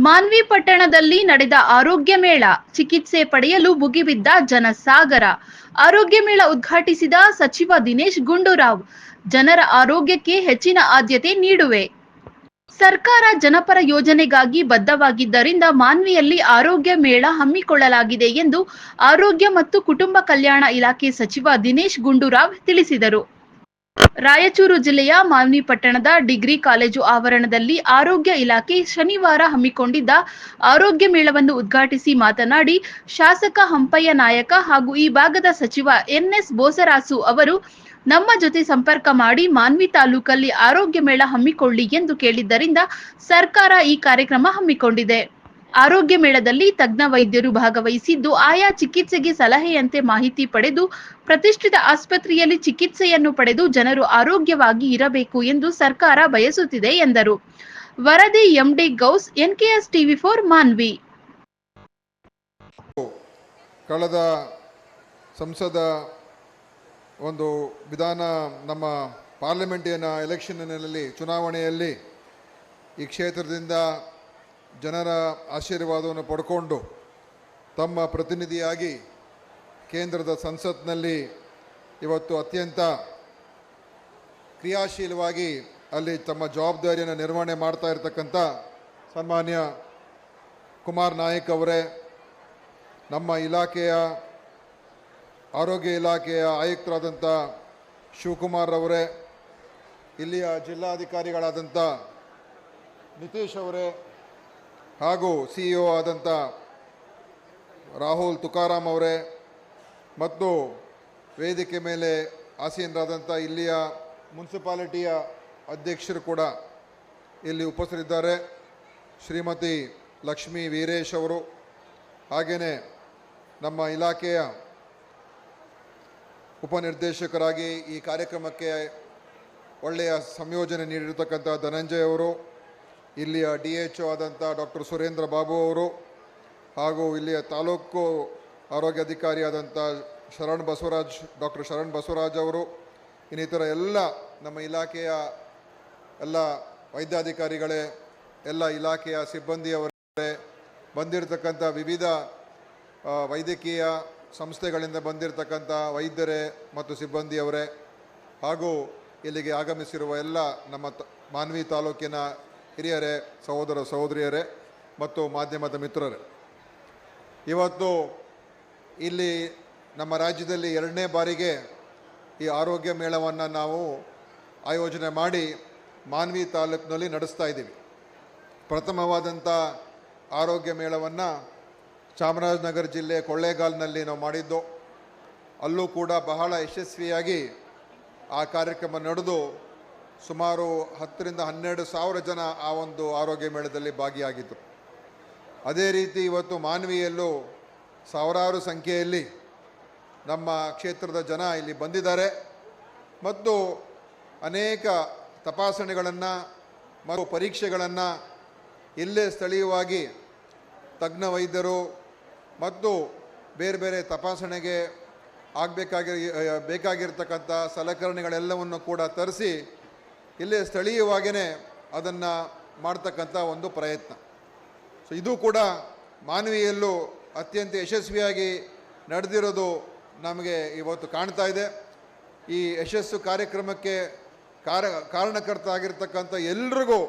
ಮಾನ್ವಿ ಪಟ್ಟಣದಲ್ಲಿ ನಡೆದ ಆರೋಗ್ಯ ಮೇಳ, ಚಿಕಿತ್ಸೆ ಪಡೆಯಲು ಮುಗಿಬಿದ್ದ ಜನಸಾಗರ. ಆರೋಗ್ಯ ಮೇಳ ಉದ್ಘಾಟಿಸಿದ ಸಚಿವ ದಿನೇಶ್ ಗುಂಡೂರಾವ್, ಜನರ ಆರೋಗ್ಯಕ್ಕೆ ಹೆಚ್ಚಿನ ಆದ್ಯತೆ ನೀಡುವೆ. ಸರ್ಕಾರ ಜನಪರ ಯೋಜನೆಗಾಗಿ ಬದ್ಧವಾಗಿದ್ದರಿಂದ ಮಾನ್ವಿಯಲ್ಲಿ ಆರೋಗ್ಯ ಮೇಳ ಹಮ್ಮಿಕೊಳ್ಳಲಾಗಿದೆ ಎಂದು ಆರೋಗ್ಯ ಮತ್ತು ಕುಟುಂಬ ಕಲ್ಯಾಣ ಇಲಾಖೆ ಸಚಿವ ದಿನೇಶ್ ಗುಂಡೂರಾವ್ ತಿಳಿಸಿದರು. ರಾಯಚೂರು ಜಿಲ್ಲೆಯ ಮಾನ್ವಿ ಪಟ್ಟಣದ ಡಿಗ್ರಿ ಕಾಲೇಜು ಆವರಣದಲ್ಲಿ ಆರೋಗ್ಯ ಇಲಾಖೆ ಶನಿವಾರ ಹಮ್ಮಿಕೊಂಡಿದ್ದ ಆರೋಗ್ಯ ಮೇಳವನ್ನು ಉದ್ಘಾಟಿಸಿ ಮಾತನಾಡಿ, ಶಾಸಕ ಹಂಪಯ್ಯ ನಾಯಕ ಹಾಗೂ ಈ ಭಾಗದ ಸಚಿವ ಎನ್ಎಸ್ ಬೋಸರಾಸು ಅವರು ನಮ್ಮ ಜೊತೆ ಸಂಪರ್ಕ ಮಾಡಿ ಮಾನ್ವಿ ತಾಲೂಕಲ್ಲಿ ಆರೋಗ್ಯ ಮೇಳ ಹಮ್ಮಿಕೊಳ್ಳಿ ಎಂದು ಕೇಳಿದ್ದರಿಂದ ಸರ್ಕಾರ ಈ ಕಾರ್ಯಕ್ರಮ ಹಮ್ಮಿಕೊಂಡಿದೆ. ಆರೋಗ್ಯ ಮೇಳದಲ್ಲಿ ತಜ್ಞ ವೈದ್ಯರು ಭಾಗವಹಿಸಿದ್ದು, ಆಯಾ ಚಿಕಿತ್ಸೆಗೆ ಸಲಹೆಯಂತೆ ಮಾಹಿತಿ ಪಡೆದು ಪ್ರತಿಷ್ಠಿತ ಆಸ್ಪತ್ರೆಯಲ್ಲಿ ಚಿಕಿತ್ಸೆಯನ್ನು ಪಡೆದು ಜನರು ಆರೋಗ್ಯವಾಗಿ ಇರಬೇಕು ಎಂದು ಸರ್ಕಾರ ಬಯಸುತ್ತಿದೆ ಎಂದರು. ವರದಿ ಎಂಡಿ ಗೌಸ್, ಎನ್ಕೆಎಸ್ ಟಿವಿ4 ಮಾನ್ವಿ. ಕಳೆದ ಸಂಸದ ಒಂದು ವಿಧಾನ ನಮ್ಮ ಪಾರ್ಲಿಮೆಂಟಿನ ಎಲೆಕ್ಷನ್ನಲ್ಲಿ ಚುನಾವಣೆಯಲ್ಲಿ ಈ ಕ್ಷೇತ್ರದಿಂದ ಜನರ ಆಶೀರ್ವಾದವನ್ನು ಪಡ್ಕೊಂಡು ತಮ್ಮ ಪ್ರತಿನಿಧಿಯಾಗಿ ಕೇಂದ್ರದ ಸಂಸತ್ನಲ್ಲಿ ಇವತ್ತು ಅತ್ಯಂತ ಕ್ರಿಯಾಶೀಲವಾಗಿ ಅಲ್ಲಿ ತಮ್ಮ ಜವಾಬ್ದಾರಿಯನ್ನು ನಿರ್ವಹಣೆ ಮಾಡ್ತಾ ಇರತಕ್ಕಂಥ ಸನ್ಮಾನ್ಯ ಕುಮಾರ್ ನಾಯಕ್ ಅವರೇ, ನಮ್ಮ ಇಲಾಖೆಯ ಆರೋಗ್ಯ ಇಲಾಖೆಯ ಆಯುಕ್ತರಾದಂಥ ಶಿವಕುಮಾರ್ ಅವರೇ, ಇಲ್ಲಿಯ ಜಿಲ್ಲಾಧಿಕಾರಿಗಳಾದಂಥ ನಿತೀಶ್ ಅವರೇ ಹಾಗೂ CEO ಆದಂಥ ರಾಹುಲ್ ತುಕಾರಾಮ್ ಅವರೇ ಮತ್ತು ವೇದಿಕೆ ಮೇಲೆ ಆಸೀನರಾದಂಥ ಇಲ್ಲಿಯ ಮುನ್ಸಿಪಾಲಿಟಿಯ ಅಧ್ಯಕ್ಷರು ಕೂಡ ಇಲ್ಲಿ ಉಪಸ್ಥಿತರಿದ್ದಾರೆ. ಶ್ರೀಮತಿ ಲಕ್ಷ್ಮೀ ವೀರೇಶ್ ಅವರು, ಹಾಗೆಯೇ ನಮ್ಮ ಇಲಾಖೆಯ ಉಪನಿರ್ದೇಶಕರಾಗಿ ಈ ಕಾರ್ಯಕ್ರಮಕ್ಕೆ ಒಳ್ಳೆಯ ಸಂಯೋಜನೆ ನೀಡಿರತಕ್ಕಂಥ ಧನಂಜಯ್ ಅವರು, ಇಲ್ಲಿಯ DHO ಆದಂಥ ಡಾಕ್ಟರ್ ಸುರೇಂದ್ರ ಬಾಬು ಅವರು ಹಾಗೂ ಇಲ್ಲಿಯ ತಾಲೂಕು ಆರೋಗ್ಯಾಧಿಕಾರಿಯಾದಂಥ ಡಾಕ್ಟರ್ ಶರಣ್ ಬಸವರಾಜ್ ಅವರು, ಇನ್ನಿತರ ಎಲ್ಲ ನಮ್ಮ ಇಲಾಖೆಯ ಎಲ್ಲ ವೈದ್ಯಾಧಿಕಾರಿಗಳೇ, ಎಲ್ಲ ಇಲಾಖೆಯ ಸಿಬ್ಬಂದಿಯವರೇ, ಬಂದಿರತಕ್ಕಂಥ ವಿವಿಧ ವೈದ್ಯಕೀಯ ಸಂಸ್ಥೆಗಳಿಂದ ಬಂದಿರತಕ್ಕಂಥ ವೈದ್ಯರೇ ಮತ್ತು ಸಿಬ್ಬಂದಿಯವರೇ ಹಾಗೂ ಇಲ್ಲಿಗೆ ಆಗಮಿಸಿರುವ ಎಲ್ಲ ನಮ್ಮ ಮಾನ್ವಿ ತಾಲೂಕಿನ ಹಿರಿಯರೇ, ಸಹೋದರ ಸಹೋದರಿಯರೇ ಮತ್ತು ಮಾಧ್ಯಮದ ಮಿತ್ರರೇ, ಇವತ್ತು ಇಲ್ಲಿ ನಮ್ಮ ರಾಜ್ಯದಲ್ಲಿ 2ನೇ ಬಾರಿಗೆ ಈ ಆರೋಗ್ಯ ಮೇಳವನ್ನು ನಾವು ಆಯೋಜನೆ ಮಾಡಿ ಮಾನ್ವಿ ತಾಲೂಕಿನಲ್ಲಿ ನಡೆಸ್ತಾ ಇದ್ದೀವಿ. ಪ್ರಥಮವಾದಂಥ ಆರೋಗ್ಯ ಮೇಳವನ್ನು ಚಾಮರಾಜನಗರ ಜಿಲ್ಲೆ ಕೊಳ್ಳೇಗಾಲ್ನಲ್ಲಿ ನಾವು ಮಾಡಿದ್ದು. ಅಲ್ಲೂ ಕೂಡ ಬಹಳ ಯಶಸ್ವಿಯಾಗಿ ಆ ಕಾರ್ಯಕ್ರಮ ನಡೆದು ಸುಮಾರು 10ರಿಂದ 12 ಸಾವಿರ ಜನ ಆ ಒಂದು ಆರೋಗ್ಯ ಮೇಳದಲ್ಲಿ ಭಾಗಿಯಾಗಿದ್ದರು. ಅದೇ ರೀತಿ ಇವತ್ತು ಮಾನ್ವಿಯಲ್ಲೂ ಸಾವಿರಾರು ಸಂಖ್ಯೆಯಲ್ಲಿ ನಮ್ಮ ಕ್ಷೇತ್ರದ ಜನ ಇಲ್ಲಿ ಬಂದಿದ್ದಾರೆ ಮತ್ತು ಅನೇಕ ತಪಾಸಣೆಗಳನ್ನು ಮತ್ತು ಪರೀಕ್ಷೆಗಳನ್ನು ಇಲ್ಲೇ ಸ್ಥಳೀಯವಾಗಿ ತಜ್ಞ ವೈದ್ಯರು ಮತ್ತು ಬೇರೆ ಬೇರೆ ತಪಾಸಣೆಗೆ ಬೇಕಾಗಿರ್ತಕ್ಕಂಥ ಸಲಕರಣೆಗಳೆಲ್ಲವನ್ನು ಕೂಡ ತರಿಸಿ ಇಲ್ಲೇ ಸ್ಥಳೀಯವಾಗಿಯೇ ಅದನ್ನು ಮಾಡ್ತಕ್ಕಂಥ ಒಂದು ಪ್ರಯತ್ನ. ಸೊ ಇದು ಕೂಡ ಮಾನವೀಯಲ್ಲೂ ಅತ್ಯಂತ ಯಶಸ್ವಿಯಾಗಿ ನಡೆದಿರೋದು ನಮಗೆ ಇವತ್ತು ಕಾಣ್ತಾ ಇದೆ. ಈ ಯಶಸ್ಸು ಕಾರ್ಯಕ್ರಮಕ್ಕೆ ಕಾರಣಕರ್ತ ಆಗಿರ್ತಕ್ಕಂಥ ಎಲ್ರಿಗೂ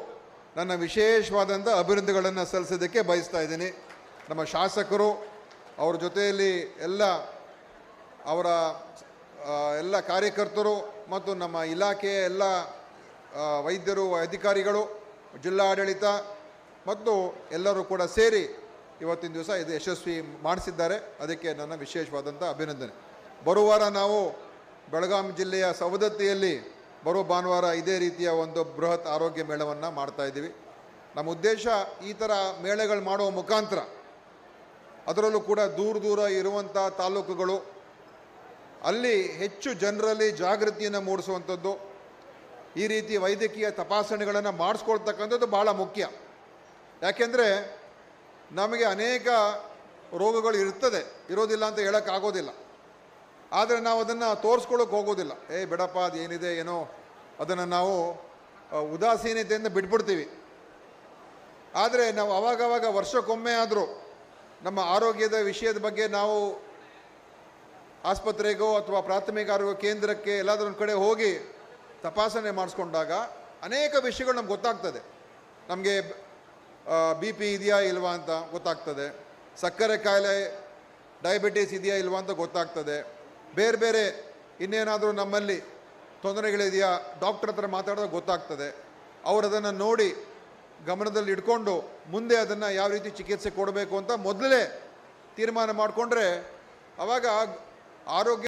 ನನ್ನ ವಿಶೇಷವಾದಂಥ ಅಭಿನಂದನೆಗಳನ್ನು ಸಲ್ಲಿಸೋದಕ್ಕೆ ಬಯಸ್ತಾ ಇದ್ದೀನಿ. ನಮ್ಮ ಶಾಸಕರು, ಅವ್ರ ಜೊತೆಯಲ್ಲಿ ಅವರ ಎಲ್ಲ ಕಾರ್ಯಕರ್ತರು ಮತ್ತು ನಮ್ಮ ಇಲಾಖೆಯ ಎಲ್ಲ ವೈದ್ಯರು, ಅಧಿಕಾರಿಗಳು, ಜಿಲ್ಲಾಡಳಿತ ಮತ್ತು ಎಲ್ಲರೂ ಕೂಡ ಸೇರಿ ಇವತ್ತಿನ ದಿವಸ ಇದು ಯಶಸ್ವಿ ಮಾಡಿಸಿದ್ದಾರೆ. ಅದಕ್ಕೆ ನನ್ನ ವಿಶೇಷವಾದಂಥ ಅಭಿನಂದನೆ. ಬರುವ ವಾರ ನಾವು ಬೆಳಗಾಂ ಜಿಲ್ಲೆಯ ಸವದತ್ತಿಯಲ್ಲಿ ಬರುವ ಭಾನುವಾರ ಇದೇ ರೀತಿಯ ಒಂದು ಬೃಹತ್ ಆರೋಗ್ಯ ಮೇಳವನ್ನು ಮಾಡ್ತಾಯಿದ್ದೀವಿ. ನಮ್ಮ ಉದ್ದೇಶ ಈ ಥರ ಮೇಳಗಳು ಮಾಡುವ ಮುಖಾಂತರ ಅದರಲ್ಲೂ ಕೂಡ ದೂರ ಇರುವಂಥ ತಾಲೂಕುಗಳು ಅಲ್ಲಿ ಹೆಚ್ಚು ಜನರಲ್ಲಿ ಜಾಗೃತಿಯನ್ನು ಮೂಡಿಸುವಂಥದ್ದು, ಈ ರೀತಿ ವೈದ್ಯಕೀಯ ತಪಾಸಣೆಗಳನ್ನು ಮಾಡಿಸ್ಕೊಳ್ತಕ್ಕಂಥದ್ದು ಭಾಳ ಮುಖ್ಯ. ಯಾಕೆಂದರೆ ನಮಗೆ ಅನೇಕ ರೋಗಗಳು ಇರೋದಿಲ್ಲ ಅಂತ ಹೇಳೋಕ್ಕಾಗೋದಿಲ್ಲ. ಆದರೆ ನಾವು ಅದನ್ನು ತೋರಿಸ್ಕೊಳ್ಳೋಕೆ ಹೋಗೋದಿಲ್ಲ. ಬಿಡಪ್ಪ ಅದು ಏನಿದೆ ಏನೋ ಅದನ್ನು ನಾವು ಉದಾಸೀನತೆಯಿಂದ ಬಿಟ್ಬಿಡ್ತೀವಿ. ಆದರೆ ನಾವು ಅವಾಗವಾಗ ವರ್ಷಕ್ಕೊಮ್ಮೆ ಆದರೂ ನಮ್ಮ ಆರೋಗ್ಯದ ವಿಷಯದ ಬಗ್ಗೆ ನಾವು ಆಸ್ಪತ್ರೆಗೋ ಅಥವಾ ಪ್ರಾಥಮಿಕ ಆರೋಗ್ಯ ಕೇಂದ್ರಕ್ಕೆ ಎಲ್ಲಾದರೂ ಒಂದು ಕಡೆ ಹೋಗಿ ತಪಾಸಣೆ ಮಾಡಿಸ್ಕೊಂಡಾಗ ಅನೇಕ ವಿಷಯಗಳು ನಮ್ಗೆ ಗೊತ್ತಾಗ್ತದೆ. ನಮಗೆ ಬಿ ಪಿ ಇದೆಯಾ ಇಲ್ವಾ ಅಂತ ಗೊತ್ತಾಗ್ತದೆ, ಸಕ್ಕರೆ ಕಾಯಿಲೆ ಡಯಾಬಿಟೀಸ್ ಇದೆಯಾ ಇಲ್ವಾ ಅಂತ ಗೊತ್ತಾಗ್ತದೆ, ಬೇರೆ ಬೇರೆ ಇನ್ನೇನಾದರೂ ನಮ್ಮಲ್ಲಿ ತೊಂದರೆಗಳಿದೆಯಾ ಡಾಕ್ಟರ್ ಹತ್ರ ಮಾತಾಡಿದಾಗ ಗೊತ್ತಾಗ್ತದೆ. ಅವರು ಅದನ್ನು ನೋಡಿ ಗಮನದಲ್ಲಿ ಇಟ್ಕೊಂಡು ಮುಂದೆ ಅದನ್ನು ಯಾವ ರೀತಿ ಚಿಕಿತ್ಸೆ ಕೊಡಬೇಕು ಅಂತ ಮೊದಲೇ ತೀರ್ಮಾನ ಮಾಡಿಕೊಂಡ್ರೆ ಆವಾಗ ಆರೋಗ್ಯ